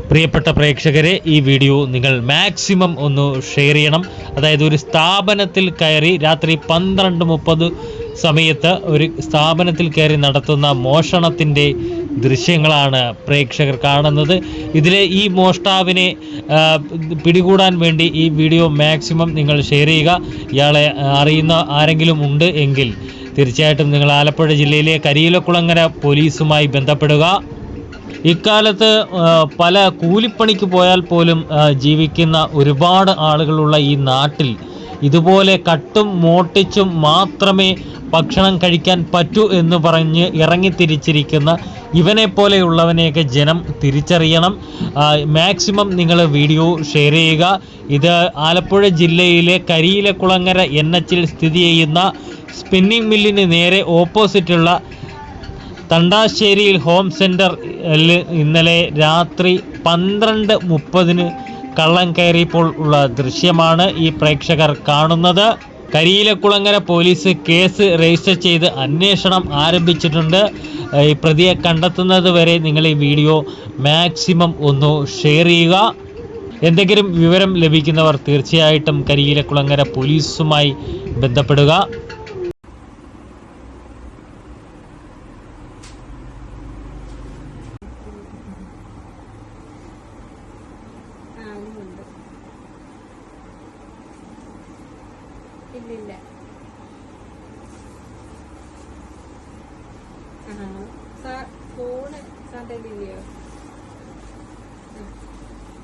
പ്രിയപ്പെട്ട പ്രേക്ഷകരെ, ഈ വീഡിയോ നിങ്ങൾ മാക്സിമം ഒന്ന് ഷെയർ ചെയ്യണം. അതായത് ഒരു സ്ഥാപനത്തിൽ കയറി രാത്രി 12:30 സമയത്ത് ഒരു സ്ഥാപനത്തിൽ കയറി നടത്തുന്ന മോഷണത്തിൻ്റെ ദൃശ്യങ്ങളാണ് പ്രേക്ഷകർ കാണുന്നത്. ഇതിലെ ഈ മോഷ്ടാവിനെ പിടികൂടാൻ വേണ്ടി ഈ വീഡിയോ മാക്സിമം നിങ്ങൾ ഷെയർ ചെയ്യുക. ഇയാളെ അറിയുന്ന ആരെങ്കിലും ഉണ്ട് എങ്കിൽ തീർച്ചയായിട്ടും നിങ്ങൾ ആലപ്പുഴ ജില്ലയിലെ കരിയിലക്കുളങ്ങര പോലീസുമായി ബന്ധപ്പെടുക. ഇക്കാലത്ത് പല കൂലിപ്പണിക്ക് പോയാൽ പോലും ജീവിക്കുന്ന ഒരുപാട് ആളുകളുള്ള ഈ നാട്ടിൽ ഇതുപോലെ കട്ടും മോട്ടിച്ചും മാത്രമേ ഭക്ഷണം കഴിക്കാൻ പറ്റൂ എന്ന് പറഞ്ഞ് ഇറങ്ങിത്തിരിച്ചിരിക്കുന്ന ഇവനെ പോലെയുള്ളവനെയൊക്കെ ജനം തിരിച്ചറിയണം. മാക്സിമം നിങ്ങൾ വീഡിയോ ഷെയർ ചെയ്യുക. ഇത് ആലപ്പുഴ ജില്ലയിലെ കരിയിലക്കുളങ്ങര NH സ്ഥിതി ചെയ്യുന്ന സ്പിന്നിംഗ് മില്ലിന് നേരെ ഓപ്പോസിറ്റുള്ള തണ്ടാശ്ശേരിയിൽ ഹോം സെൻറ്ററിൽ ഇന്നലെ രാത്രി 12:30 കള്ളൻ കയറിയപ്പോൾ ഉള്ള ദൃശ്യമാണ് ഈ പ്രേക്ഷകർ കാണുന്നത്. കരിയിലക്കുളങ്ങര പോലീസ് കേസ് രജിസ്റ്റർ ചെയ്ത് അന്വേഷണം ആരംഭിച്ചിട്ടുണ്ട്. ഈ പ്രതിയെ കണ്ടെത്തുന്നത് വരെ നിങ്ങൾ ഈ വീഡിയോ മാക്സിമം ഒന്ന് ഷെയർ ചെയ്യുക. എന്തെങ്കിലും വിവരം ലഭിക്കുന്നവർ തീർച്ചയായിട്ടും കരിയിലക്കുളങ്ങര പോലീസുമായി ബന്ധപ്പെടുക. ഇല്ലില്ല. ഫോണ് സാറിൻ്റെ ഇല്ലയോ?